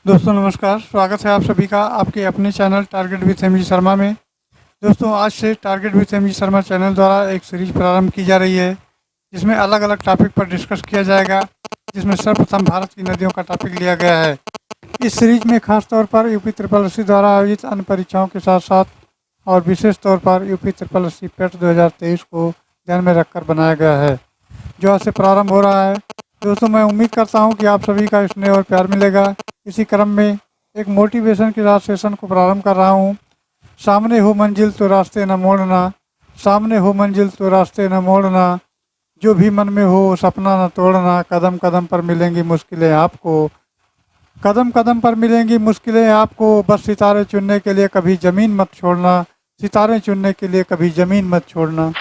दोस्तों नमस्कार, स्वागत है आप सभी का आपके अपने channel target with MG Sharma में। दोस्तों आज से target with MG Sharma channel द्वारा एक सीरीज प्रारंभ की जा रही है, जिसमें अलग अलग टॉपिक पर डिस्कस किया जाएगा, जिसमें सर्वप्रथम भारत की नदियों का टॉपिक लिया गया है। इस सीरीज में खास तौर पर यूपी ट्रिपल एससी द्वारा आयोजित अन्य परीक्षाओं के साथ साथ और विशेष तौर पर यूपी ट्रिपल एससी पेट 2023 को ध्यान में रखकर बनाया गया है, जो आज से प्रारंभ हो रहा है। दोस्तों मैं उम्मीद करता हूं कि आप सभी का स्नेह और प्यार मिलेगा। इसी क्रम में एक मोटिवेशन के साथ सेशन को प्रारंभ कर रहा हूं। सामने हो मंजिल तो रास्ते न मोड़ना, सामने हो मंजिल तो रास्ते न मोड़ना, जो भी मन में हो सपना न तोड़ना, कदम कदम पर मिलेंगी मुश्किलें आपको, कदम कदम पर मिलेंगी मुश्किलें आपको, बस सितारे चुनने के लिए कभी ज़मीन मत छोड़ना, सितारे चुनने के लिए कभी ज़मीन मत छोड़ना।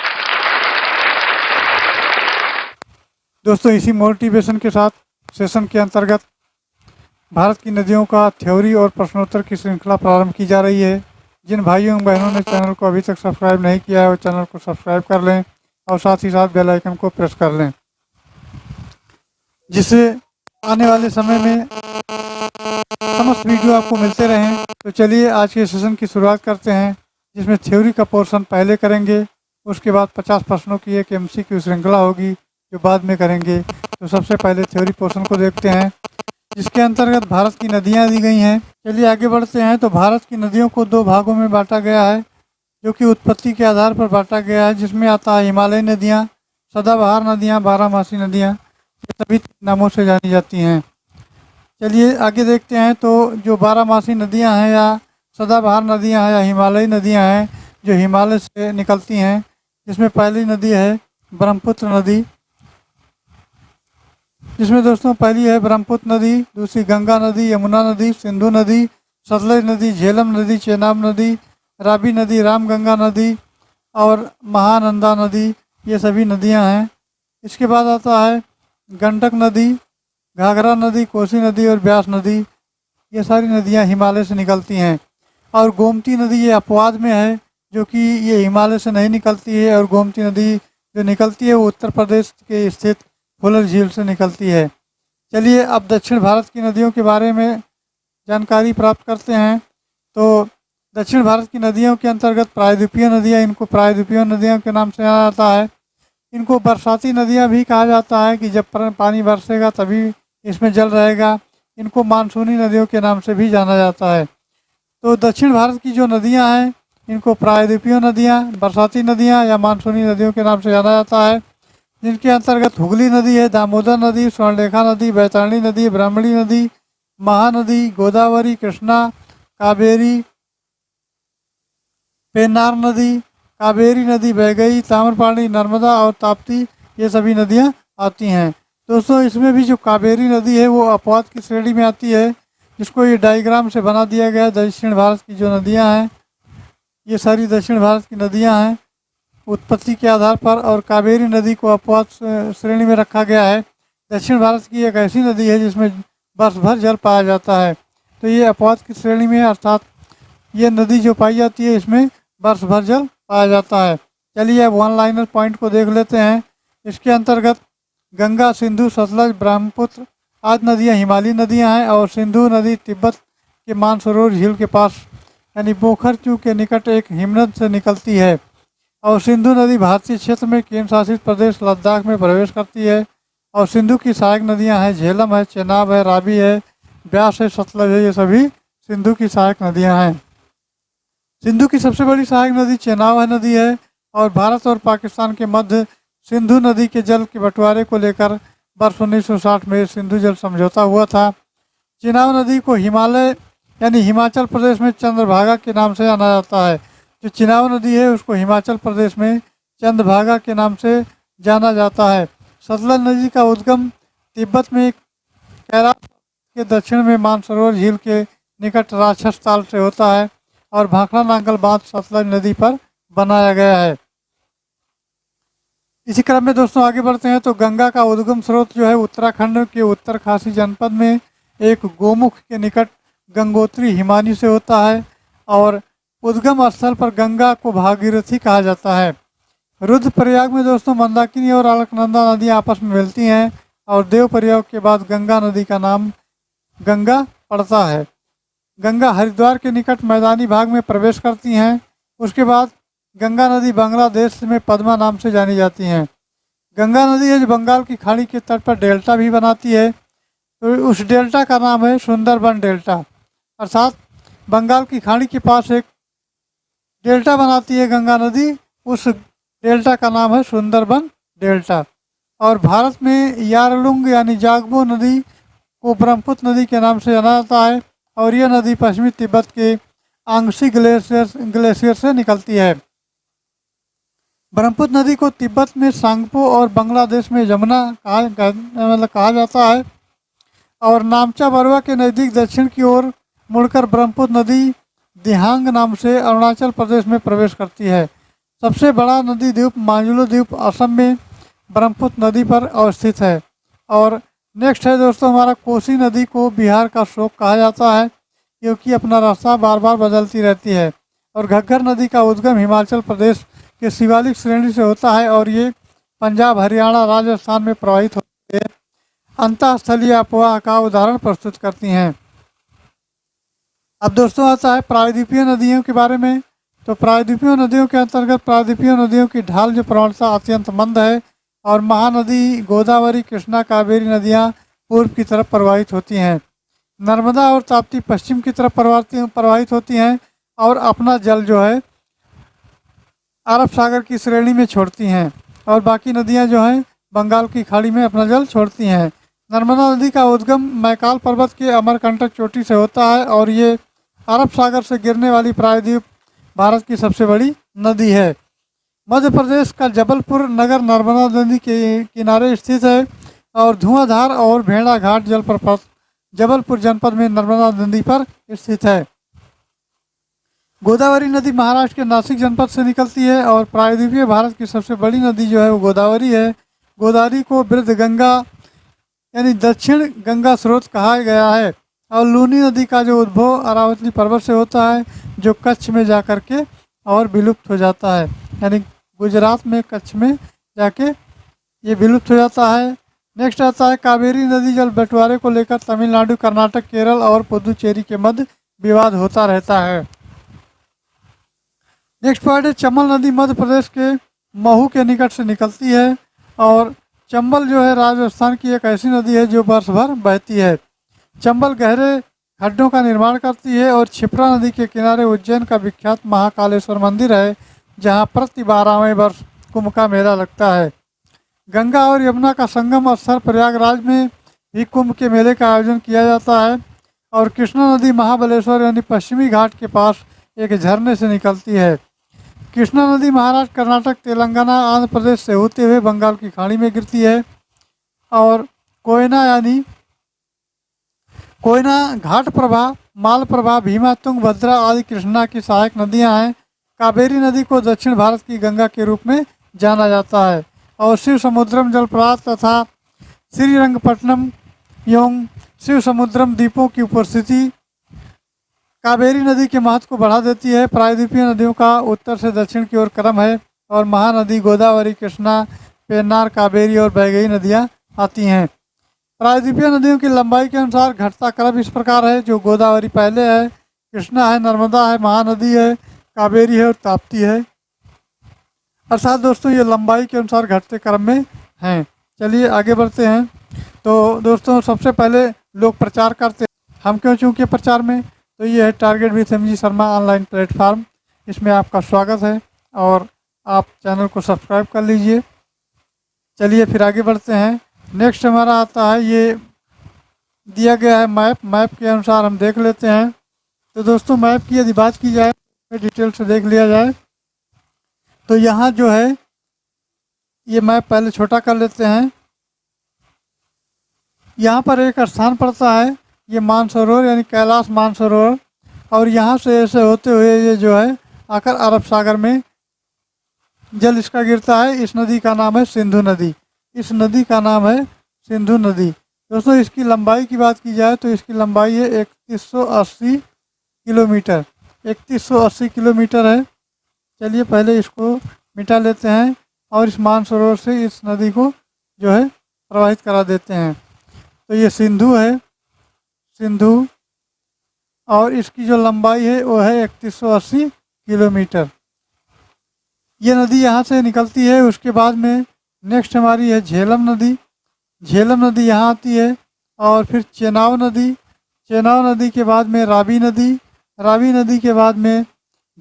दोस्तों इसी मोटिवेशन के साथ सेशन के अंतर्गत भारत की नदियों का थ्योरी और प्रश्नोत्तर की श्रृंखला प्रारंभ की जा रही है। जिन भाइयों एवं बहनों ने चैनल को अभी तक सब्सक्राइब नहीं किया है वो चैनल को सब्सक्राइब कर लें और साथ ही साथ बेल आइकन को प्रेस कर लें, जिससे आने वाले समय में समस्त वीडियो आपको मिलते रहें। तो चलिए आज के सेशन की शुरुआत करते हैं, जिसमें थ्योरी का पोर्शन पहले करेंगे, उसके बाद 50 प्रश्नों की एक MCQ श्रृंखला होगी जो बाद में करेंगे। तो सबसे पहले थ्योरी पोर्शन को देखते हैं, जिसके अंतर्गत भारत की नदियां दी गई हैं। चलिए आगे बढ़ते हैं। तो भारत की नदियों को दो भागों में बांटा गया है, जो कि उत्पत्ति के आधार पर बांटा गया है, जिसमें आता है हिमालयी नदियाँ, सदाबहार नदियाँ, बारहमासी नदियाँ, ये सभी नामों से जानी जाती हैं। चलिए आगे देखते हैं। तो जो बारहमासी नदियाँ हैं या सदाबहार नदियाँ हैं या हिमालयी नदियाँ हैं, जो हिमालय से निकलती हैं, जिसमें पहली नदी है ब्रह्मपुत्र नदी, जिसमें दोस्तों पहली है ब्रह्मपुत्र नदी, दूसरी गंगा नदी, यमुना नदी, सिंधु नदी, सतलज नदी, झेलम नदी, चेनाब नदी, रावी नदी, रामगंगा नदी और महानंदा नदी, ये सभी नदियां हैं। इसके बाद आता है गंडक नदी, घाघरा नदी, कोसी नदी और ब्यास नदी, ये सारी नदियां हिमालय से निकलती हैं। और गोमती नदी ये अपवाद में है, जो कि ये हिमालय से नहीं निकलती है, और गोमती नदी जो निकलती है वो उत्तर प्रदेश के स्थित फुलर झील से निकलती है। चलिए अब दक्षिण भारत की नदियों के बारे में जानकारी प्राप्त करते हैं। तो दक्षिण भारत की नदियों के अंतर्गत प्रायद्वीपीय नदियाँ, इनको प्रायद्वीपीय नदियों के नाम से जाना जाता है। इनको बरसाती नदियाँ भी कहा जाता है, कि जब पानी बरसेगा तभी इसमें जल रहेगा। इनको मानसूनी नदियों के नाम से भी जाना जाता है। तो दक्षिण भारत की जो नदियाँ हैं, इनको प्रायद्वीपीय नदियाँ, बरसाती नदियाँ या मानसूनी नदियों के नाम से जाना जाता है, जिनके अंतर्गत हुगली नदी है, दामोदर नदी, स्वर्णरेखा नदी, बैतरणी नदी, ब्राह्मणी नदी, महानदी, गोदावरी, कृष्णा, कावेरी, पेन्नार नदी, कावेरी नदी, वैगई, ताम्रपाणी, नर्मदा और ताप्ती, ये सभी नदियाँ आती हैं। दोस्तों इसमें भी जो कावेरी नदी है वो अपवाद की श्रेणी में आती है, जिसको ये डायग्राम से बना दिया गया है। दक्षिण भारत की जो नदियाँ हैं, ये सारी दक्षिण भारत की नदियाँ हैं उत्पत्ति के आधार पर, और कावेरी नदी को अपवाद श्रेणी में रखा गया है। दक्षिण भारत की एक ऐसी नदी है जिसमें वर्ष भर जल पाया जाता है, तो ये अपवाद की श्रेणी में, अर्थात ये नदी जो पाई जाती है इसमें वर्ष भर जल पाया जाता है। चलिए अब वन लाइनर पॉइंट को देख लेते हैं। इसके अंतर्गत गंगा, सिंधु, सतलज, ब्रह्मपुत्र आदि नदियाँ हिमालयी नदियाँ हैं, और सिंधु नदी तिब्बत के मानसरोवर झील के पास यानी बोखरचू के निकट एक हिमनद से निकलती है। और सिंधु नदी भारतीय क्षेत्र में केंद्र शासित प्रदेश लद्दाख में प्रवेश करती है। और सिंधु की सहायक नदियां हैं झेलम है, चेनाब है, रावी है, ब्यास है, सतलज है, ये सभी सिंधु की सहायक नदियां हैं। सिंधु की सबसे बड़ी सहायक नदी चेनाब नदी है, और भारत और पाकिस्तान के मध्य सिंधु नदी के जल के बंटवारे को लेकर वर्ष 1960 में सिंधु जल समझौता हुआ था। चेनाब नदी को हिमालय यानी हिमाचल प्रदेश में चंद्रभागा के नाम से जाना जाता है। जो चेनाब नदी है उसको हिमाचल प्रदेश में चंद्रभागा के नाम से जाना जाता है। सतलज नदी का उद्गम तिब्बत में कैलाश के दक्षिण में मानसरोवर झील के निकट राक्षस ताल से होता है, और भाखड़ा नांगल बांध सतलज नदी पर बनाया गया है। इसी क्रम में दोस्तों आगे बढ़ते हैं। तो गंगा का उद्गम स्रोत जो है उत्तराखंड के उत्तरकाशी जनपद में एक गोमुख के निकट गंगोत्री हिमानी से होता है, और उद्गम स्थल पर गंगा को भागीरथी कहा जाता है। रुद्रप्रयाग में दोस्तों मंदाकिनी और अलकनंदा नदियाँ आपस में मिलती हैं, और देव प्रयाग के बाद गंगा नदी का नाम गंगा पड़ता है। गंगा हरिद्वार के निकट मैदानी भाग में प्रवेश करती हैं। उसके बाद गंगा नदी बांग्लादेश में पद्मा नाम से जानी जाती हैं। गंगा नदी है जो बंगाल की खाड़ी के तट पर डेल्टा भी बनाती है, तो उस डेल्टा का नाम है सुंदरबन डेल्टा। अर्थात बंगाल की खाड़ी के पास एक डेल्टा बनाती है गंगा नदी, उस डेल्टा का नाम है सुंदरबन डेल्टा। और भारत में यारलुंग यानी जागबो नदी को ब्रह्मपुत्र नदी के नाम से जाना जाता है, और यह नदी पश्चिमी तिब्बत के आंगसी ग्लेशियर से निकलती है। ब्रह्मपुत्र नदी को तिब्बत में सांगपो और बांग्लादेश में यमुना कहा जाता है। और नामचा बरवा के नज़दीक दक्षिण की ओर मुड़कर ब्रह्मपुत्र नदी दिहांग नाम से अरुणाचल प्रदेश में प्रवेश करती है। सबसे बड़ा नदी द्वीप मांजुलो द्वीप असम में ब्रह्मपुत्र नदी पर अवस्थित है। और नेक्स्ट है दोस्तों हमारा कोसी नदी को बिहार का शोक कहा जाता है, क्योंकि अपना रास्ता बार बार बदलती रहती है। और घग्गर नदी का उद्गम हिमाचल प्रदेश के शिवालिक श्रेणी से होता है, और ये पंजाब, हरियाणा, राजस्थान में प्रवाहित होती है। अंतःस्थलीय अफवाह का उदाहरण प्रस्तुत करती हैं। अब दोस्तों आता है प्रायद्वीपीय नदियों के बारे में। तो प्रायद्वीपीय नदियों के अंतर्गत प्रायद्वीपीय नदियों की ढाल जो प्रवणता अत्यंत मंद है, और महानदी गोदावरी, कृष्णा, कावेरी नदियाँ पूर्व की तरफ प्रवाहित होती हैं। नर्मदा और ताप्ती पश्चिम की तरफ प्रवाहित होती हैं, और अपना जल जो है अरब सागर की श्रेणी में छोड़ती हैं। और बाकी नदियां जो हैं बंगाल की खाड़ी में अपना जल छोड़ती हैं। नर्मदा नदी का उद्गम मैकाल पर्वत के अमरकंटक चोटी से होता है, और ये अरब सागर से गिरने वाली प्रायद्वीप भारत की सबसे बड़ी नदी है। मध्य प्रदेश का जबलपुर नगर नर्मदा नदी के किनारे स्थित है, और धुआंधार और भेड़ा घाट जलप्रपात जबलपुर जनपद में नर्मदा नदी पर स्थित है। गोदावरी नदी महाराष्ट्र के नासिक जनपद से निकलती है, और प्रायद्वीपीय भारत की सबसे बड़ी नदी जो है वो गोदावरी है। गोदावरी को वृद्ध गंगा यानी दक्षिण गंगा स्रोत कहा गया है। और लूनी नदी का जो उद्भव अरावली पर्वत से होता है, जो कच्छ में जा कर के और विलुप्त हो जाता है, यानी गुजरात में कच्छ में जाके ये विलुप्त हो जाता है। नेक्स्ट आता है कावेरी नदी जल बंटवारे को लेकर तमिलनाडु, कर्नाटक, केरल और पुदुचेरी के मध्य विवाद होता रहता है। नेक्स्ट पॉइंट है चंबल नदी मध्य प्रदेश के महू के निकट से निकलती है, और चंबल जो है राजस्थान की एक ऐसी नदी है जो वर्ष भर बहती है। चंबल गहरे खड्डों का निर्माण करती है, और क्षिप्रा नदी के किनारे उज्जैन का विख्यात महाकालेश्वर मंदिर है, जहां प्रति 12वें वर्ष कुंभ का मेला लगता है। गंगा और यमुना का संगम स्थल प्रयागराज में भी कुंभ के मेले का आयोजन किया जाता है। और कृष्णा नदी महाबलेश्वर यानी पश्चिमी घाट के पास एक झरने से निकलती है। कृष्णा नदी महाराष्ट्र, कर्नाटक, तेलंगाना, आंध्र प्रदेश से होते हुए बंगाल की खाड़ी में गिरती है। और कोयना घाट प्रभा, माल प्रभा, भीमा, तुंगभद्रा आदि कृष्णा की सहायक नदियां हैं। कावेरी नदी को दक्षिण भारत की गंगा के रूप में जाना जाता है। और शिव समुद्रम जलप्रपात तथा श्रीरंगपट्टनम एवं शिव समुद्रम द्वीपों की उपस्थिति कावेरी नदी के महत्व को बढ़ा देती है। प्रायद्वीपीय नदियों का उत्तर से दक्षिण की ओर क्रम है, और महानदी गोदावरी, कृष्णा, पेन्नार, कावेरी और बैगई नदियां आती हैं। प्रायद्वीपीय नदियों की लंबाई के अनुसार घटता क्रम इस प्रकार है, जो गोदावरी पहले है, कृष्णा है, नर्मदा है, महानदी है, कावेरी है और ताप्ती है। अर्थात दोस्तों ये लंबाई के अनुसार घटते क्रम में हैं। चलिए आगे बढ़ते हैं। तो दोस्तों सबसे पहले लोग प्रचार करते हैं, हम क्यों चूँकि प्रचार में, तो ये है target with MG Sharma online platform. इसमें आपका स्वागत है, और आप चैनल को सब्सक्राइब कर लीजिए। चलिए फिर आगे बढ़ते हैं। नेक्स्ट हमारा आता है, ये दिया गया है मैप के अनुसार हम देख लेते हैं। तो दोस्तों मैप की यदि बात की जाए, डिटेल से देख लिया जाए, तो यहाँ जो है ये मैप पहले छोटा कर लेते हैं। यहाँ पर एक स्थान पड़ता है, ये मानसरोवर यानी कैलाश मानसरोवर, और यहाँ से ऐसे होते हुए ये जो है आकर अरब सागर में जल इसका गिरता है। इस नदी का नाम है सिंधु नदी। इस नदी का नाम है सिंधु नदी। दोस्तों इसकी लंबाई की बात की जाए तो इसकी लंबाई है 3180 किलोमीटर। 3180 किलोमीटर है। चलिए पहले इसको मिटा लेते हैं और इस मानसरोवर से इस नदी को जो है प्रवाहित करा देते हैं। तो ये सिंधु है, सिंधु और इसकी जो लंबाई है वो है 3180 किलोमीटर। ये नदी यहाँ से निकलती है। उसके बाद में नेक्स्ट हमारी है झेलम नदी। झेलम नदी यहाँ आती है। और फिर चेनाब नदी, चेनाब नदी के बाद में रावी नदी, रावी नदी के बाद में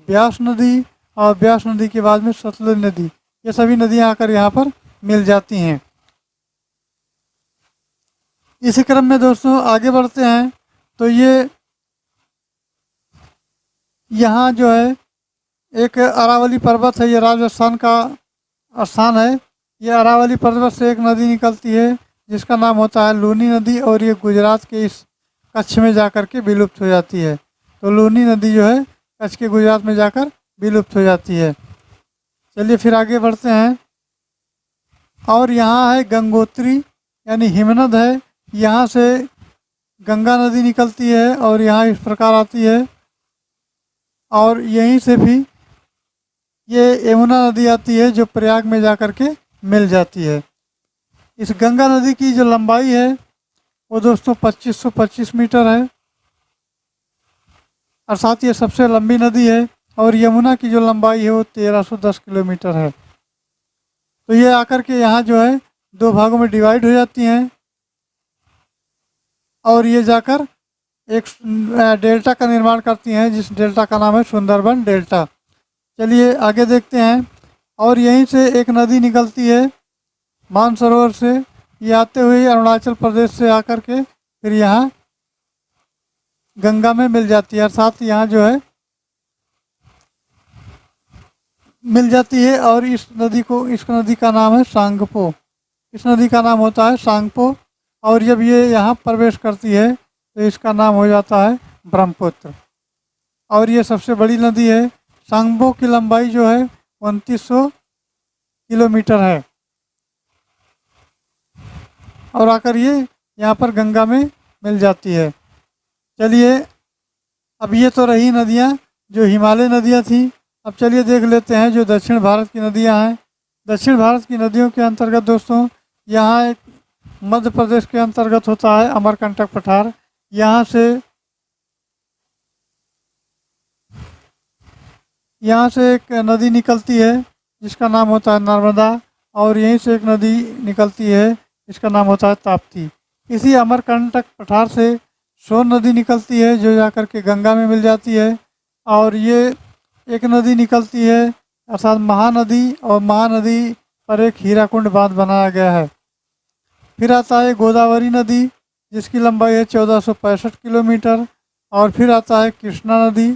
ब्यास नदी, और ब्यास नदी के बाद में सतलुज नदी। ये सभी नदियाँ आकर यहाँ पर मिल जाती हैं। इसी क्रम में दोस्तों आगे बढ़ते हैं तो ये यहाँ जो है एक अरावली पर्वत है, ये राजस्थान का स्थान है। ये अरावली पर्वत से एक नदी निकलती है जिसका नाम होता है लूनी नदी, और ये गुजरात के इस कच्छ में जाकर के विलुप्त हो जाती है। तो लूनी नदी जो है कच्छ के गुजरात में जाकर विलुप्त हो जाती है। चलिए फिर आगे बढ़ते हैं। और यहाँ है गंगोत्री यानी हिमनद है। यहाँ से गंगा नदी निकलती है और यहाँ इस प्रकार आती है, और यहीं से भी ये यमुना नदी आती है जो प्रयाग में जाकर के मिल जाती है। इस गंगा नदी की जो लंबाई है वो दोस्तों 2525 मीटर है, अर्थात ये सबसे लंबी नदी है। और यमुना की जो लंबाई है वो 1310 किलोमीटर है। तो ये आकर के यहाँ जो है दो भागों में डिवाइड हो जाती हैं, और ये जाकर एक डेल्टा का निर्माण करती हैं, जिस डेल्टा का नाम है सुंदरबन डेल्टा। चलिए आगे देखते हैं। और यहीं से एक नदी निकलती है मानसरोवर से, ये आते हुए अरुणाचल प्रदेश से आकर के फिर यहाँ गंगा में मिल जाती है, अर्थात यहाँ जो है मिल जाती है। और इस नदी का नाम है सांगपो। इस नदी का नाम होता है सांगपो। और जब ये यहाँ प्रवेश करती है तो इसका नाम हो जाता है ब्रह्मपुत्र। और ये सबसे बड़ी नदी है। सांगपो की लंबाई जो है 2900 किलोमीटर है, और आकर ये यहाँ पर गंगा में मिल जाती है। चलिए अब ये तो रही नदियाँ जो हिमालय नदियाँ थी। अब चलिए देख लेते हैं जो दक्षिण भारत की नदियाँ हैं। दक्षिण भारत की नदियों के अंतर्गत दोस्तों यहाँ एक मध्य प्रदेश के अंतर्गत होता है अमरकंटक पठार। यहाँ से एक नदी निकलती है जिसका नाम होता है नर्मदा, और यहीं से एक नदी निकलती है जिसका नाम होता है ताप्ती। इसी अमरकंटक पठार से सोन नदी निकलती है जो जाकर के गंगा में मिल जाती है। और ये एक नदी निकलती है अर्थात महानदी, और महानदी पर एक हीराकुंड बांध बनाया गया है। फिर आता है गोदावरी नदी जिसकी लंबाई है 1465 किलोमीटर। और फिर आता है कृष्णा नदी।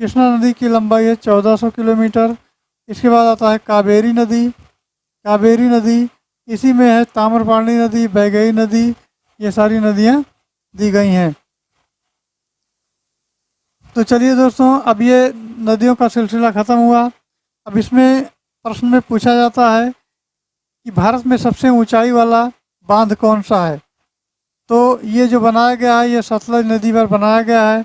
कृष्णा नदी की लंबाई है 1400 किलोमीटर। इसके बाद आता है कावेरी नदी। कावेरी नदी इसी में है ताम्रपाणी नदी, बैगई नदी, ये सारी नदियाँ दी गई हैं। तो चलिए दोस्तों अब ये नदियों का सिलसिला ख़त्म हुआ। अब इसमें प्रश्न में पूछा जाता है कि भारत में सबसे ऊंचाई वाला बांध कौन सा है। तो ये जो बनाया गया है ये सतलज नदी पर बनाया गया है।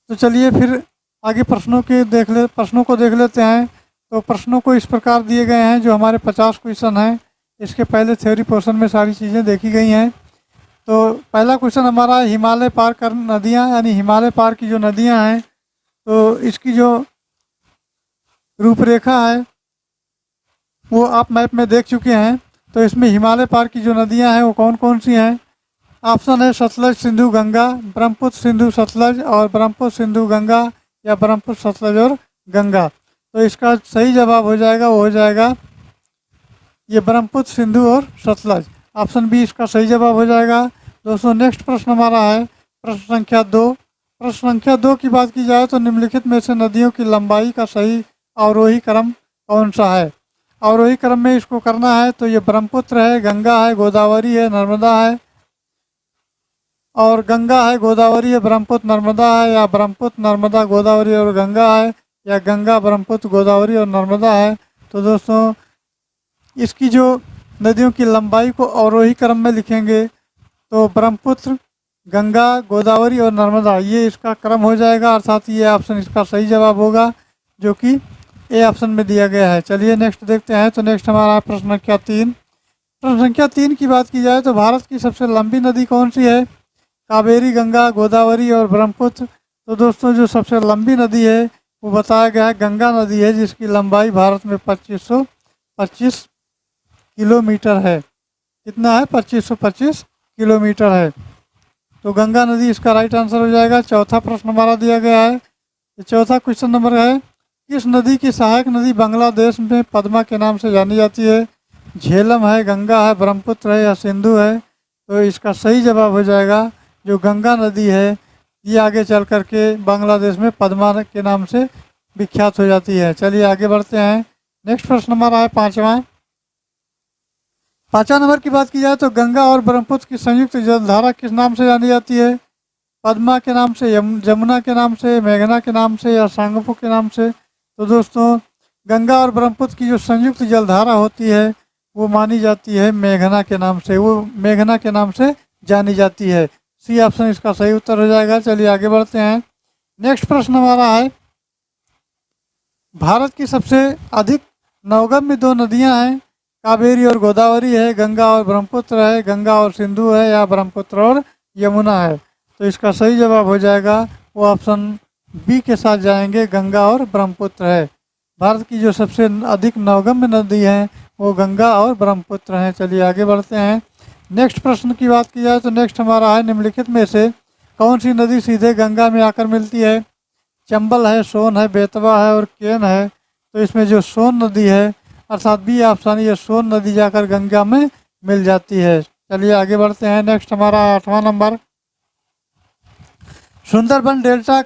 तो चलिए फिर आगे प्रश्नों को देख लेते हैं। तो प्रश्नों को इस प्रकार दिए गए हैं, जो हमारे 50 क्वेश्चन हैं। इसके पहले थ्योरी पोर्शन में सारी चीज़ें देखी गई हैं। तो पहला क्वेश्चन हमारा हिमालय पार कर नदियाँ, यानी हिमालय पार की जो नदियाँ हैं तो इसकी जो रूपरेखा है वो आप मैप में देख चुके हैं। तो इसमें हिमालय पार की जो नदियाँ हैं वो कौन कौन सी हैं। ऑप्शन है सतलज सिंधु गंगा, ब्रह्मपुत्र सिंधु सतलज, और ब्रह्मपुत्र सिंधु गंगा, या ब्रह्मपुत्र सतलज और गंगा। तो इसका सही जवाब हो जाएगा, वो हो जाएगा ये ब्रह्मपुत्र सिंधु और सतलज। ऑप्शन बी इसका सही जवाब हो जाएगा। दोस्तों नेक्स्ट प्रश्न हमारा है प्रश्न संख्या 2। प्रश्न संख्या 2 की बात की जाए तो निम्नलिखित में से नदियों की लंबाई का सही अवरोही क्रम कौन सा है। अवरोही क्रम में इसको करना है तो ये ब्रह्मपुत्र है, गंगा है, गोदावरी है, नर्मदा है, और गंगा है, गोदावरी है, ब्रह्मपुत्र नर्मदा है, या ब्रह्मपुत्र नर्मदा गोदावरी और गंगा है, या गंगा ब्रह्मपुत्र गोदावरी और नर्मदा है। तो दोस्तों इसकी जो नदियों की लंबाई को अवरोही क्रम में लिखेंगे तो ब्रह्मपुत्र, गंगा, गोदावरी और नर्मदा ये इसका क्रम हो जाएगा, अर्थात ये ऑप्शन इसका सही जवाब होगा जो कि ए ऑप्शन में दिया गया है। चलिए नेक्स्ट देखते हैं। तो नेक्स्ट हमारा प्रश्न संख्या 3। प्रश्न संख्या 3 की बात की जाए तो भारत की सबसे लंबी नदी कौन सी है। कावेरी, गंगा, गोदावरी और ब्रह्मपुत्र। तो दोस्तों जो सबसे लंबी नदी है वो बताया गया है गंगा नदी है, जिसकी लंबाई भारत में 2525 किलोमीटर है। कितना है? 2525 किलोमीटर है। तो गंगा नदी इसका राइट आंसर हो जाएगा। चौथा प्रश्न हमारा दिया गया है। चौथा क्वेश्चन नंबर है, किस नदी की सहायक नदी बांग्लादेश में पद्मा के नाम से जानी जाती है? झेलम है, गंगा है, ब्रह्मपुत्र है या सिंधु है? तो इसका सही जवाब हो जाएगा जो गंगा नदी है, ये आगे चल करके बांग्लादेश में पद्मा के नाम से विख्यात हो जाती है। चलिए आगे बढ़ते हैं। नेक्स्ट प्रश्न हमारा है पाँचवा। पाँचवा नंबर की बात की जाए तो गंगा और ब्रह्मपुत्र की संयुक्त जलधारा किस नाम से जानी जाती है? पद्मा के नाम से, जमुना के नाम से, मेघना के नाम से या सांगपो के नाम से? तो दोस्तों गंगा और ब्रह्मपुत्र की जो संयुक्त जलधारा होती है वो मानी जाती है मेघना के नाम से, वो मेघना के नाम से जानी जाती है। सी ऑप्शन इसका सही उत्तर हो जाएगा। चलिए आगे बढ़ते हैं। नेक्स्ट प्रश्न हमारा है, भारत की सबसे अधिक नवगम्य दो नदियां हैं, कावेरी और गोदावरी है, गंगा और ब्रह्मपुत्र है, गंगा और सिंधु है या ब्रह्मपुत्र और यमुना है? तो इसका सही जवाब हो जाएगा वो ऑप्शन बी के साथ जाएंगे, गंगा और ब्रह्मपुत्र है। भारत की जो सबसे अधिक नवगम्य नदी हैं वो गंगा और ब्रह्मपुत्र हैं। चलिए आगे बढ़ते हैं। नेक्स्ट प्रश्न की बात की जाए तो नेक्स्ट हमारा है, निम्नलिखित में से कौन सी नदी सीधे गंगा में आकर मिलती है? चंबल है, सोन है, बेतवा है और केन है? तो इसमें जो सोन नदी है अर्थात बी ऑप्शन, ये सोन नदी जाकर गंगा में मिल जाती है। चलिए आगे बढ़ते हैं। नेक्स्ट हमारा 8वां नंबर, सुंदरबन डेल्टा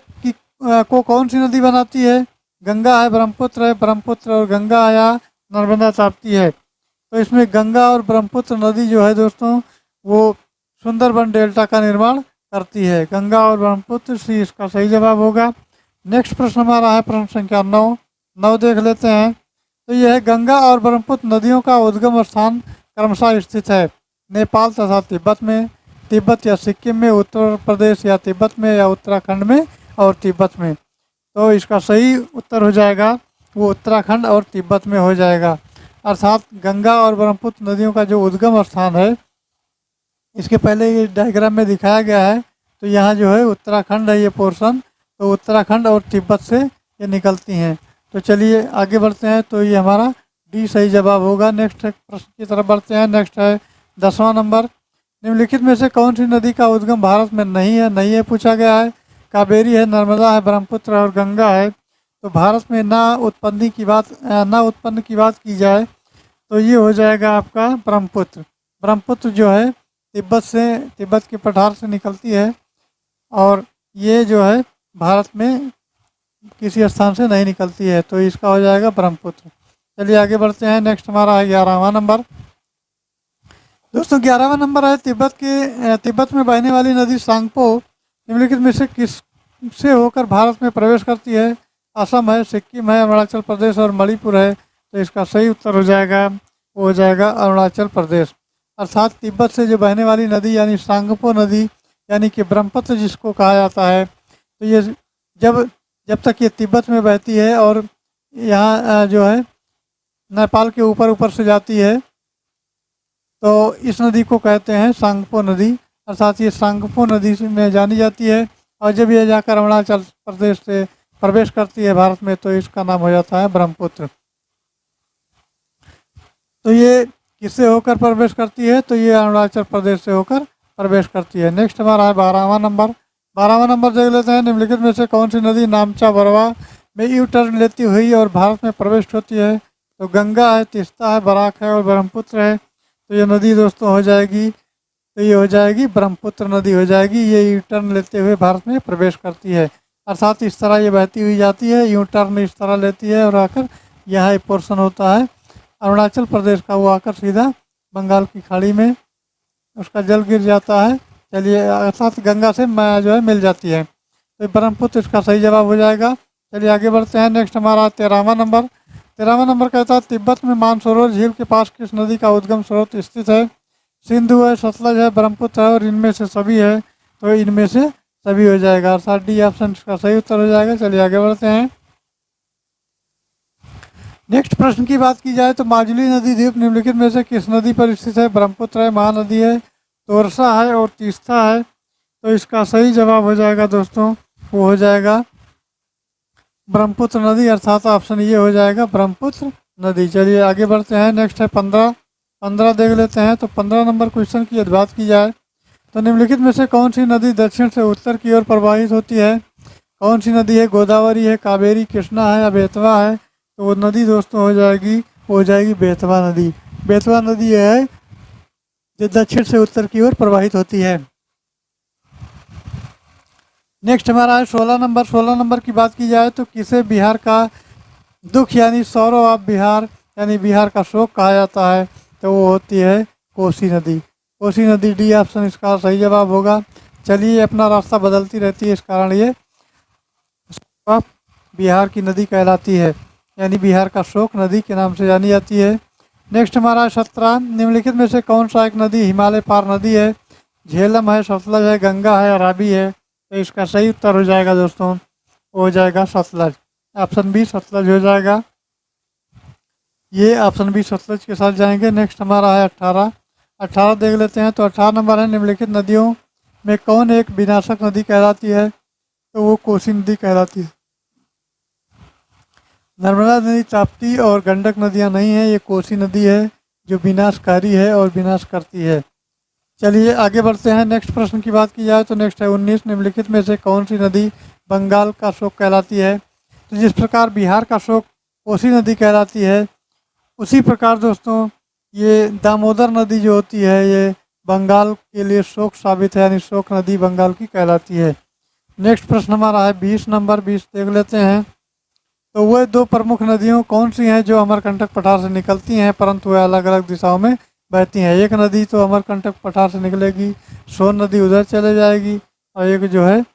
को कौन सी नदी बनाती है? गंगा है, ब्रह्मपुत्र है, ब्रह्मपुत्र और गंगा या नर्मदा ताप्ती है? तो इसमें गंगा और ब्रह्मपुत्र नदी जो है दोस्तों वो सुंदरबन डेल्टा का निर्माण करती है। गंगा और ब्रह्मपुत्र सी इसका सही जवाब होगा। नेक्स्ट प्रश्न हमारा है प्रश्न संख्या 9 देख लेते हैं। तो यह है, गंगा और ब्रह्मपुत्र नदियों का उद्गम स्थान क्रमशः स्थित है नेपाल तथा तिब्बत में, तिब्बत या सिक्किम में, उत्तर प्रदेश या तिब्बत में या उत्तराखंड में और तिब्बत में? तो इसका सही उत्तर हो जाएगा वो उत्तराखंड और तिब्बत में हो जाएगा। अर्थात गंगा और ब्रह्मपुत्र नदियों का जो उद्गम स्थान है, इसके पहले ये डायग्राम में दिखाया गया है, तो यहाँ जो है उत्तराखंड है ये पोर्शन, तो उत्तराखंड और तिब्बत से ये निकलती हैं। तो चलिए आगे बढ़ते हैं। तो ये हमारा डी सही जवाब होगा। नेक्स्ट प्रश्न की तरफ बढ़ते हैं। नेक्स्ट है 10वां नंबर, निम्नलिखित में से कौन सी नदी का उद्गम भारत में नहीं है पूछा गया है? कावेरी है, नर्मदा है, ब्रह्मपुत्र और गंगा है? तो भारत में ना उत्पन्न की बात की जाए तो ये हो जाएगा आपका ब्रह्मपुत्र। ब्रह्मपुत्र जो है तिब्बत के पठार से निकलती है और ये जो है भारत में किसी स्थान से नहीं निकलती है, तो इसका हो जाएगा ब्रह्मपुत्र। चलिए आगे बढ़ते हैं। नेक्स्ट हमारा है 11वां नंबर। दोस्तों 11वां नंबर है, तिब्बत में बहने वाली नदी सांगपो निम्नलिखित में से किस से होकर भारत में प्रवेश करती है? असम है, सिक्किम है, अरुणाचल प्रदेश और मणिपुर है? तो इसका सही उत्तर हो जाएगा वो हो जाएगा अरुणाचल प्रदेश। अर्थात तिब्बत से जो बहने वाली नदी यानी सांगपो नदी यानी कि ब्रह्मपुत्र जिसको कहा जाता है, तो ये जब तक ये तिब्बत में बहती है और यहाँ जो है नेपाल के ऊपर से जाती है, तो इस नदी को कहते हैं सांगपो नदी। अर्थात ये सांगपो नदी में जानी जाती है और जब ये जाकर अरुणाचल प्रदेश से प्रवेश करती है भारत में, तो इसका नाम हो जाता है ब्रह्मपुत्र। तो ये किससे होकर प्रवेश करती है? तो ये अरुणाचल प्रदेश से होकर प्रवेश करती है। नेक्स्ट हमारा है 12वां नंबर। 12वां नंबर देख लेते हैं। निम्नलिखित में से कौन सी नदी नामचा बरवा में यू टर्न लेती हुई और भारत में प्रवेश होती है? तो गंगा है, तीस्ता है, बराक है और ब्रह्मपुत्र है? तो ये नदी दोस्तों हो जाएगी, तो ये हो जाएगी ब्रह्मपुत्र नदी हो जाएगी। ये यू टर्न लेते हुए भारत में प्रवेश करती है। अर्थात इस तरह ये बहती हुई जाती है, यू टर्न इस तरह लेती है और आकर यहाँ एक पोर्शन होता है अरुणाचल प्रदेश का, वो आकर सीधा बंगाल की खाड़ी में उसका जल गिर जाता है। चलिए अर्थात गंगा से जो है मिल जाती है, तो ब्रह्मपुत्र इसका सही जवाब हो जाएगा। चलिए आगे बढ़ते हैं। नेक्स्ट हमारा 13वां नंबर। 13वां नंबर कहता है, तिब्बत में मानसरोवर झील के पास किस नदी का उद्गम स्रोत स्थित है? सिंधु है, सतलज है, ब्रह्मपुत्र है और इनमें से सभी है? तो इनमें से सभी हो जाएगा। अर्थात डी ऑप्शन इसका सही उत्तर हो जाएगा। चलिए आगे बढ़ते हैं। नेक्स्ट प्रश्न की बात की जाए तो माजुली नदी द्वीप निम्नलिखित में से किस नदी पर स्थित है? ब्रह्मपुत्र है, महानदी है, तोरसा है और तीस्ता है? तो इसका सही जवाब हो जाएगा दोस्तों, वो हो जाएगा ब्रह्मपुत्र नदी, अर्थात ऑप्शन ये हो जाएगा ब्रह्मपुत्र नदी। चलिए आगे बढ़ते हैं। नेक्स्ट है 15। 15 देख लेते हैं। तो 15 नंबर क्वेश्चन की यदि बात की जाए तो निम्नलिखित में से कौन सी नदी दक्षिण से उत्तर की ओर प्रवाहित होती है? कौन सी नदी है? गोदावरी है, कावेरी, कृष्णा है या बेतवा है? तो वो नदी दोस्तों हो जाएगी बेतवा नदी। बेतवा नदी है जो दक्षिण से उत्तर की ओर प्रवाहित होती है। नेक्स्ट हमारा है 16 नंबर। 16 नंबर की बात की जाए तो किसे बिहार का दुख यानी सौरव ऑफ बिहार यानी बिहार का शोक कहा जाता है? तो वो होती है कोसी नदी। कोसी नदी, डी ऑप्शन इसका सही जवाब होगा। चलिए, अपना रास्ता बदलती रहती है, इस कारण ये ऑफ बिहार की नदी कहलाती है, यानी बिहार का शोक नदी के नाम से जानी जाती है। नेक्स्ट हमारा 17। निम्नलिखित में से कौन सा एक नदी हिमालय पार नदी है? झेलम है, सतलज है, गंगा है या रावी है? तो इसका सही उत्तर हो जाएगा दोस्तों, हो जाएगा सतलज। ऑप्शन बी सतलज हो जाएगा। ये ऑप्शन बी सतलज के साथ जाएंगे। नेक्स्ट हमारा है 18। 18 देख लेते हैं। तो 18 नंबर है निम्नलिखित नदियों में कौन एक विनाशक नदी कहलाती है? तो वो कोसी नदी कहलाती है। नर्मदा नदी, ताप्ती और गंडक नदियाँ नहीं है, ये कोसी नदी है जो विनाशकारी है और विनाश करती है। चलिए आगे बढ़ते हैं। नेक्स्ट प्रश्न की बात की जाए तो नेक्स्ट है 19। निम्नलिखित में से कौन सी नदी बंगाल का शोक कहलाती है? तो जिस प्रकार बिहार का शोक कोसी नदी कहलाती है, उसी प्रकार दोस्तों ये दामोदर नदी जो होती है ये बंगाल के लिए शोक साबित है, यानी शोक नदी बंगाल की कहलाती है। नेक्स्ट प्रश्न हमारा है 20 नंबर। 20 देख लेते हैं। तो वह दो प्रमुख नदियों कौन सी हैं जो अमरकंटक पठार से निकलती हैं परंतु वह अलग अलग दिशाओं में बहती हैं? एक नदी तो अमरकंटक पठार से निकलेगी, सोन नदी उधर चले जाएगी, और एक जो है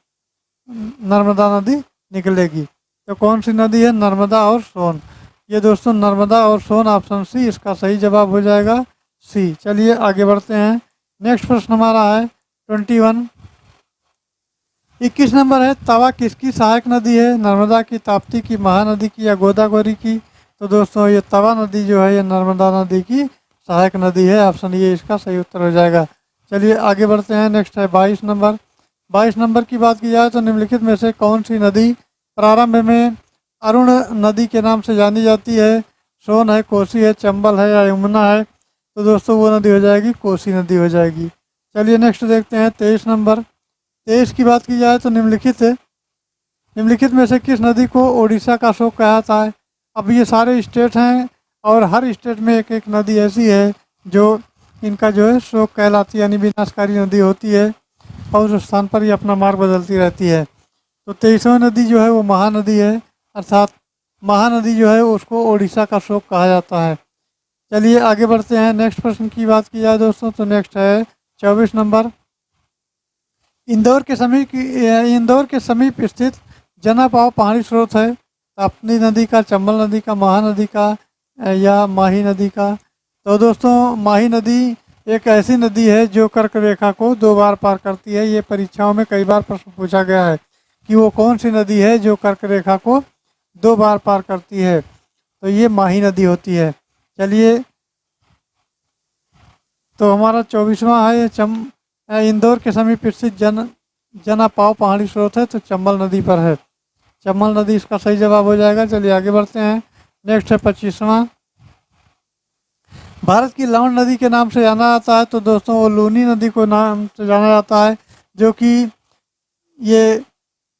नर्मदा नदी निकलेगी। तो कौन सी नदी है? नर्मदा और सोन। ये दोस्तों नर्मदा और सोन, ऑप्शन सी इसका सही जवाब हो जाएगा, सी। चलिए आगे बढ़ते हैं। नेक्स्ट प्रश्न हमारा है 21। 21 नंबर है तवा किसकी सहायक नदी है? नर्मदा की, ताप्ती की, महानदी की या गोदावरी की? तो दोस्तों ये तवा नदी जो है ये नर्मदा नदी की सहायक नदी है, ऑप्शन ये इसका सही उत्तर हो जाएगा। चलिए आगे बढ़ते हैं। नेक्स्ट है 22 नंबर। 22 नंबर की बात की जाए तो निम्नलिखित में से कौन सी नदी प्रारंभ में अरुण नदी के नाम से जानी जाती है? सोन है, कोसी है, चंबल है या यमुना है? तो दोस्तों वो नदी हो जाएगी कोसी नदी हो जाएगी। चलिए नेक्स्ट देखते हैं 23 नंबर। 23 की बात की जाए तो निम्नलिखित में से किस नदी को ओडिशा का शोक कहा जाता है? अब ये सारे स्टेट हैं और हर स्टेट में एक एक नदी ऐसी है जो इनका जो है शोक कहलाती है, यानी विनाशकारी नदी होती है, और उस स्थान पर ये अपना मार्ग बदलती रहती है। तो 23वां नदी जो है वो महानदी है, अर्थात महानदी जो है उसको ओडिशा का शोक कहा जाता है। चलिए आगे बढ़ते हैं। नेक्स्ट प्रश्न की बात की जाए दोस्तों तो नेक्स्ट है 24 नंबर। इंदौर के समीप स्थित जनापाव पहाड़ी स्रोत है? ताप्ती नदी का, चंबल नदी का, महानदी का या माही नदी का? तो दोस्तों माही नदी एक ऐसी नदी है जो कर्क रेखा को 2 बार पार करती है। ये परीक्षाओं में कई बार प्रश्न पूछा गया है कि वो कौन सी नदी है जो कर्क रेखा को 2 बार पार करती है? तो ये माही नदी होती है। चलिए, तो हमारा 24वां है इंदौर के समीप स्थित जनापाव पहाड़ी स्रोत है, तो चंबल नदी पर है। चंबल नदी इसका सही जवाब हो जाएगा। चलिए आगे बढ़ते हैं। नेक्स्ट है 25वां। भारत की लवण नदी के नाम से जाना जाता है, तो दोस्तों वो लूनी नदी को नाम से जाना जाता है, जो कि ये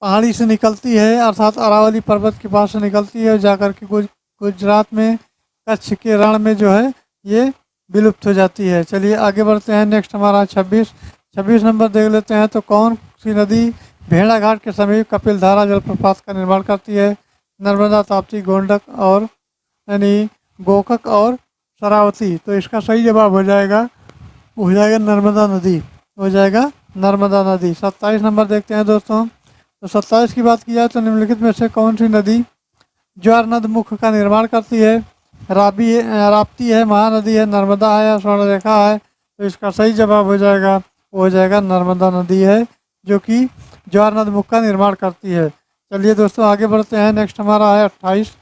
पहाड़ी से निकलती है, अर्थात अरावली पर्वत के पास से निकलती है और जाकर के गुजरात में कच्छ के रण में जो है ये विलुप्त हो जाती है। चलिए आगे बढ़ते हैं। नेक्स्ट हमारा 26 नंबर देख लेते हैं। तो कौन सी नदी भेड़ाघाट के समीप कपिलधारा जलप्रपात का निर्माण करती है? नर्मदा, ताप्ती, गोंडक और यानी गोकक और शरावती? तो इसका सही जवाब हो जाएगा नर्मदा नदी, हो जाएगा नर्मदा नदी। 27 नंबर देखते हैं दोस्तों। तो 27 की बात की जाए तो निम्नलिखित में से कौन सी नदी ज्वार नद मुख का निर्माण करती है? राप्ती है, महानदी है, नर्मदा है या स्वर्णरेखा है? तो इसका सही जवाब हो जाएगा, वो हो जाएगा नर्मदा नदी है, जो कि ज्वार नद मुख का निर्माण करती है। चलिए दोस्तों आगे बढ़ते हैं। नेक्स्ट हमारा है 28।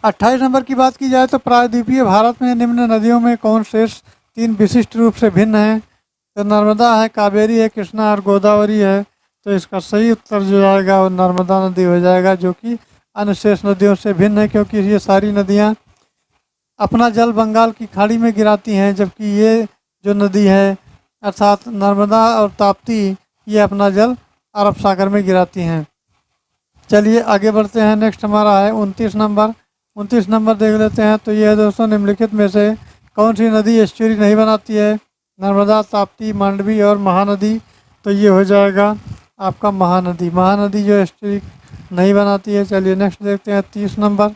28 नंबर की बात की जाए तो प्रायद्वीपीय भारत में निम्न नदियों में कौन शेष 3 विशिष्ट रूप से भिन्न हैं? तो नर्मदा है, कावेरी है, कृष्णा और गोदावरी है। तो इसका सही उत्तर जो आएगा वो नर्मदा नदी हो जाएगा, जो कि अन्य शेष नदियों से भिन्न है, क्योंकि ये सारी नदियाँ अपना जल बंगाल की खाड़ी में गिराती हैं, जबकि ये जो नदी है अर्थात नर्मदा और ताप्ती, ये अपना जल अरब सागर में गिराती हैं। चलिए आगे बढ़ते हैं। नेक्स्ट हमारा है 29 नंबर। 29 नंबर देख लेते हैं। तो ये है दोस्तों, निम्नलिखित में से कौन सी नदी एस्चुरी नहीं बनाती है? नर्मदा, ताप्ती, मांडवी और महानदी। तो ये हो जाएगा आपका महानदी। महानदी जो एस्चुरी नहीं बनाती है। चलिए नेक्स्ट देखते हैं 30 नंबर।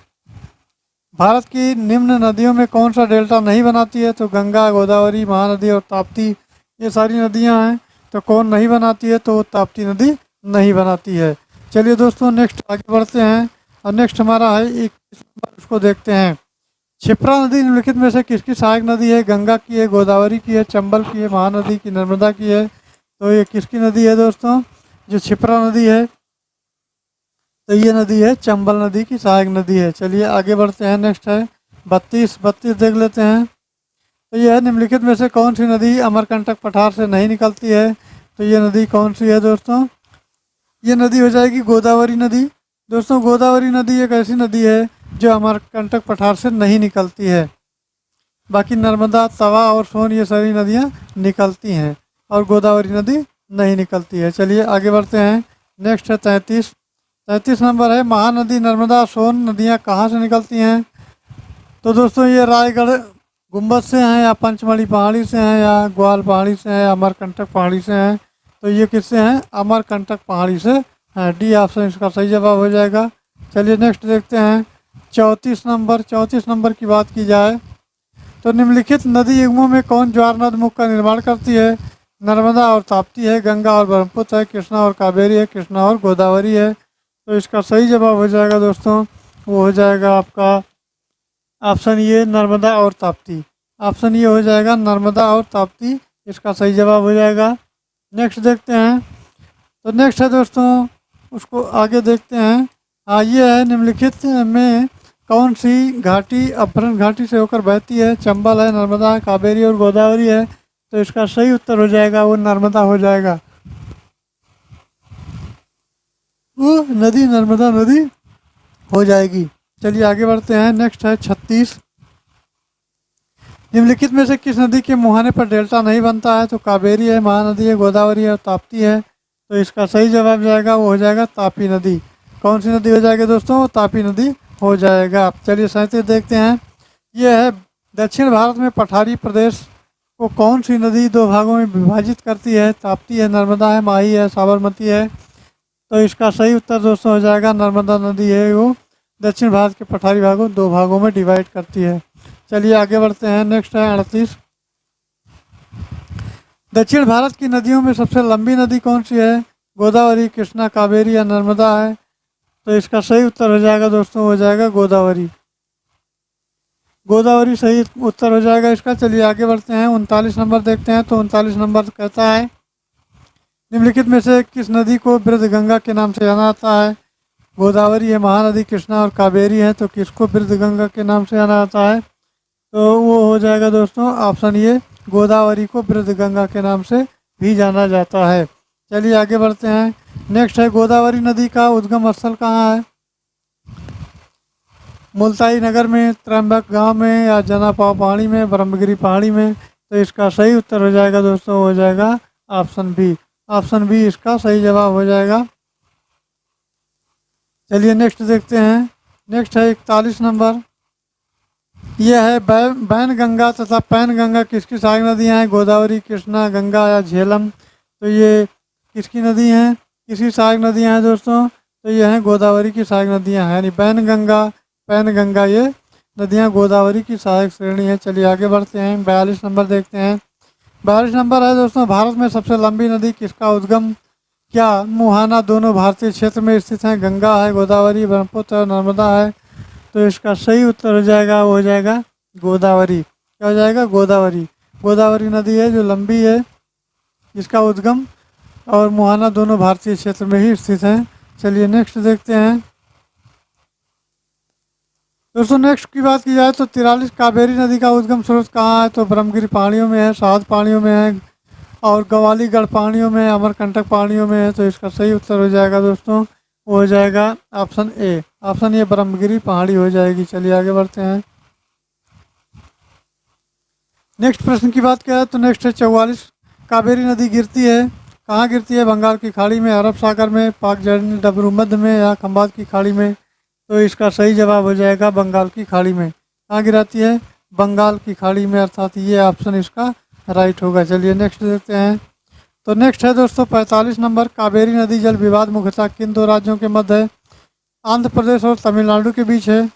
भारत की निम्न नदियों में कौन सा डेल्टा नहीं बनाती है? तो गंगा, गोदावरी, महानदी और ताप्ती, ये सारी नदियां हैं। तो कौन नहीं बनाती है? तो वो ताप्ती नदी नहीं बनाती है। चलिए दोस्तों नेक्स्ट आगे बढ़ते हैं। और नेक्स्ट हमारा है 21 नंबर, उसको देखते हैं। क्षिप्रा नदी निम्नलिखित में से किसकी सहायक नदी है? गंगा की है, गोदावरी की है, चंबल की है, महानदी की, नर्मदा की है। तो ये किसकी नदी है दोस्तों? जो क्षिप्रा नदी है, तो ये नदी है चंबल नदी की सहायक नदी है। चलिए आगे बढ़ते हैं। नेक्स्ट है 32 देख लेते हैं। तो यह निम्नलिखित में से कौन सी नदी अमरकंटक पठार से नहीं निकलती है? तो ये नदी कौन सी है दोस्तों? ये नदी हो जाएगी गोदावरी नदी। दोस्तों गोदावरी नदी एक ऐसी नदी है जो अमरकंटक पठार से नहीं निकलती है। बाकी नर्मदा, तवा और सोन ये सारी नदियाँ निकलती हैं, और गोदावरी नदी नहीं निकलती है। चलिए आगे बढ़ते हैं। नेक्स्ट है 33 नंबर है। महानदी, नर्मदा, सोन नदियाँ कहाँ से निकलती हैं? तो दोस्तों ये रायगढ़ गुम्बद से हैं, या पंचमढ़ी पहाड़ी से हैं, या ग्वाल पहाड़ी से हैं, या अमरकंटक पहाड़ी से हैं। तो ये किससे हैं? अमरकंटक पहाड़ी से हैं। डी ऑप्शन इसका सही जवाब हो जाएगा। चलिए नेक्स्ट देखते हैं 34 नंबर। 34 नंबर की बात की जाए तो निम्नलिखित नदी युग्मों में कौन ज्वारनद मुख का निर्माण करती है? नर्मदा और ताप्ती है, गंगा और ब्रह्मपुत्र है, कृष्णा और कावेरी है, कृष्णा और गोदावरी है। तो इसका सही जवाब हो जाएगा दोस्तों, वो हो जाएगा आपका ऑप्शन ये, नर्मदा और ताप्ती। ऑप्शन ये हो जाएगा नर्मदा और ताप्ती, इसका सही जवाब हो जाएगा। नेक्स्ट देखते हैं। तो नेक्स्ट है दोस्तों, उसको आगे देखते हैं। हाँ ये है, निम्नलिखित में कौन सी घाटी अपहरण घाटी से होकर बहती है? चंबल है, नर्मदा है, कावेरी और गोदावरी है। तो इसका सही उत्तर हो जाएगा वो नर्मदा हो जाएगा। वो नदी नर्मदा नदी हो जाएगी। चलिए आगे बढ़ते हैं। नेक्स्ट है 36। निम्नलिखित में से किस नदी के मुहाने पर डेल्टा नहीं बनता है? तो कावेरी है, महानदी है, गोदावरी है और ताप्ती है। तो इसका सही जवाब जाएगा वो हो जाएगा तापी नदी। कौन सी नदी हो जाएगी दोस्तों? तापी नदी हो जाएगा। चलिए 37 देखते हैं। यह है, दक्षिण भारत में पठारी प्रदेश को कौन सी नदी दो भागों में विभाजित करती है? ताप्ती है, नर्मदा है, माही है, साबरमती है। तो इसका सही उत्तर दोस्तों हो जाएगा नर्मदा नदी है, वो दक्षिण भारत के पठारी भागों दो भागों में डिवाइड करती है। चलिए आगे बढ़ते हैं। नेक्स्ट है 38। दक्षिण भारत की नदियों में सबसे लंबी नदी कौन सी है? गोदावरी, कृष्णा, कावेरी या नर्मदा है। तो इसका सही उत्तर हो जाएगा दोस्तों, हो जाएगा गोदावरी। गोदावरी सही उत्तर हो जाएगा इसका। चलिए आगे बढ़ते हैं। 39 नंबर देखते हैं। तो 39 नंबर कहता है, निम्नलिखित में से किस नदी को वृद्धगंगा के नाम से जाना जाता है? गोदावरी है, महानदी, कृष्णा और कावेरी है। तो किसको वृद्धगंगा के नाम से जाना जाता है? तो वो हो जाएगा दोस्तों ऑप्शन ये, गोदावरी को वृद्धगंगा के नाम से भी जाना जाता है। चलिए आगे बढ़ते हैं। नेक्स्ट है, गोदावरी नदी का उद्गम स्थल कहाँ है? मुल्ताई नगर में, त्रंबक गांव में, या जनापाव पहाड़ी में, ब्रह्मगिरी पहाड़ी में। तो इसका सही उत्तर हो जाएगा दोस्तों, हो जाएगा ऑप्शन बी। ऑप्शन बी इसका सही जवाब हो जाएगा। चलिए नेक्स्ट देखते हैं। नेक्स्ट है 41 नंबर। यह है, बैन गंगा तथा पैन गंगा किसकी सहायक नदियाँ हैं? गोदावरी, कृष्णा, गंगा या झेलम। तो ये किसकी नदी हैं? किसकी सहायक नदियाँ हैं दोस्तों? तो ये हैं गोदावरी की सहायक नदियाँ हैं, यानी बैन गंगा, पैन गंगा, ये नदियाँ गोदावरी की सहायक श्रेणी है। चलिए आगे बढ़ते हैं। 42 नंबर देखते हैं। 42 नंबर है दोस्तों, भारत में सबसे लंबी नदी किसका उद्गम क्या मुहाना दोनों भारतीय क्षेत्र में स्थित हैं? गंगा है, गोदावरी, ब्रह्मपुत्र और नर्मदा है। तो इसका सही उत्तर हो जाएगा वो हो जाएगा गोदावरी। क्या हो जाएगा? गोदावरी। गोदावरी नदी है जो लंबी है, इसका उद्गम और मुहाना दोनों भारतीय क्षेत्र में ही स्थित हैं। चलिए नेक्स्ट देखते हैं। दोस्तों नेक्स्ट की बात की जाए तो 43, कावेरी नदी का उद्गम स्रोत कहाँ है? तो ब्रह्मगिरी पहाड़ियों में है, सात पहाड़ियों में है, और गवालीगढ़ पहाड़ियों में, अमरकंटक पहाड़ियों में है, तो इसका सही उत्तर हो जाएगा दोस्तों, वो हो जाएगा option A. Option A Brahmagiri पहाड़ी हो जाएगी। चलिए आगे बढ़ते हैं। नेक्स्ट प्रश्न की बात करें तो नेक्स्ट है 44। कावेरी नदी गिरती है, कहाँ गिरती है? बंगाल की खाड़ी में, अरब सागर में, पाक जर्नी डबरू मध्य में, या खंबात की खाड़ी में? तो इसका सही जवाब हो जाएगा बंगाल की खाड़ी में। कहाँ गिराती है? बंगाल की खाड़ी में, अर्थात ये ऑप्शन इसका राइट होगा। चलिए नेक्स्ट देखते हैं। तो नेक्स्ट है दोस्तों 45 नंबर। कावेरी नदी जल विवाद मुख्यतः किन दो राज्यों के मध्य है? आंध्र प्रदेश और तमिलनाडु के बीच है,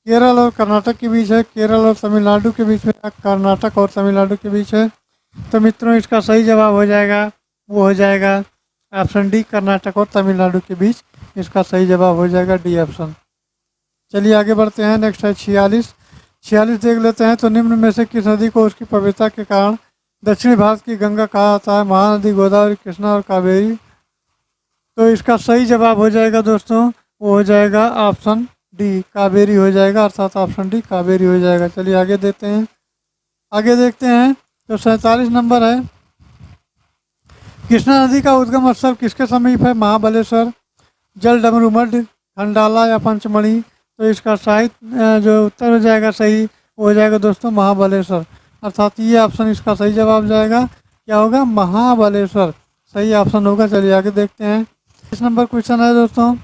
केरल और कर्नाटक के बीच है, केरल और तमिलनाडु के बीच में, कर्नाटक और तमिलनाडु के बीच है? तो मित्रों इसका सही जवाब हो जाएगा, वो हो जाएगा ऑप्शन डी, कर्नाटक और तमिलनाडु के बीच। इसका सही जवाब हो जाएगा डी ऑप्शन। चलिए आगे बढ़ते हैं। नेक्स्ट है 46। 46 देख लेते हैं। तो निम्न में से किस नदी को उसकी पवित्रता के कारण दक्षिणी भारत की गंगा कहा जाता है? महानदी, गोदावरी, कृष्णा और कावेरी? तो इसका सही जवाब हो जाएगा दोस्तों, वो हो जाएगा ऑप्शन डी, कावेरी हो जाएगा, अर्थात ऑप्शन डी कावेरी हो जाएगा। चलिए आगे देते हैं, आगे देखते हैं। तो 47 नंबर है। कृष्णा नदी का उद्गम स्थल किसके समीप है? महाबलेश्वर, जल डमरूमठ, खंडाला या पंचमढ़ी? तो इसका जो उत्तर हो जाएगा सही, वो हो जाएगा दोस्तों महाबलेश्वर, अर्थात ये ऑप्शन इसका सही जवाब जाएगा। क्या होगा? महाबलेश्वर सही ऑप्शन होगा। चलिए आगे देखते हैं। इस नंबर क्वेश्चन है दोस्तों,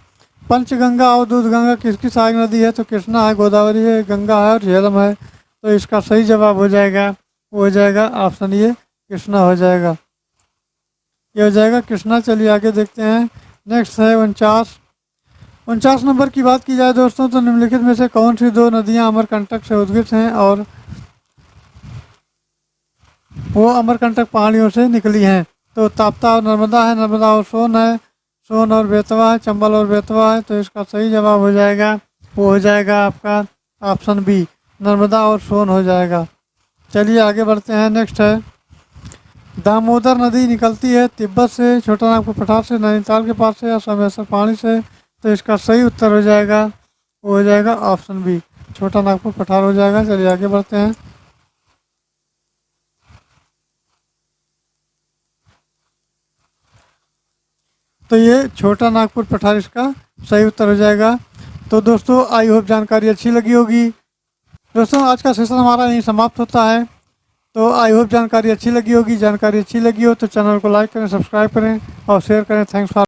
पंचगंगा और दूधगंगा किसकी सहायक नदी है? तो कृष्णा है, गोदावरी है, गंगा है और झेलम है? तो इसका सही जवाब हो जाएगा, वो हो जाएगा ऑप्शन ये कृष्णा हो जाएगा, ये हो जाएगा कृष्णा। चलिए आगे देखते हैं। नेक्स्ट है 49। 49 नंबर की बात की जाए दोस्तों, तो निम्नलिखित में से कौन सी दो नदियां अमरकंटक से उद्गत हैं और वो अमरकंटक पहाड़ियों से निकली हैं? तो ताप्ता और नर्मदा है, नर्मदा और सोन है, सोन और बेतवा है, चंबल और बेतवा है? तो इसका सही जवाब हो जाएगा, वो हो जाएगा आपका ऑप्शन बी, नर्मदा और सोन हो जाएगा। चलिए आगे बढ़ते हैं। नेक्स्ट है दामोदर नदी निकलती है तिब्बत से, छोटा नागपुर पठार से, नैनीताल के पास से, या सोमेश्वर पहाड़ी से? तो इसका सही उत्तर हो जाएगा, वो हो जाएगा ऑप्शन बी, छोटा नागपुर पठार हो जाएगा। चलिए आगे बढ़ते हैं। तो ये छोटा नागपुर पठार इसका सही उत्तर हो जाएगा। तो दोस्तों आई होप जानकारी अच्छी लगी होगी। दोस्तों आज का सेशन हमारा यहीं समाप्त होता है। तो आई होप जानकारी अच्छी लगी होगी। जानकारी अच्छी लगी हो तो चैनल को लाइक करें, सब्सक्राइब करें और शेयर करें। Thanks for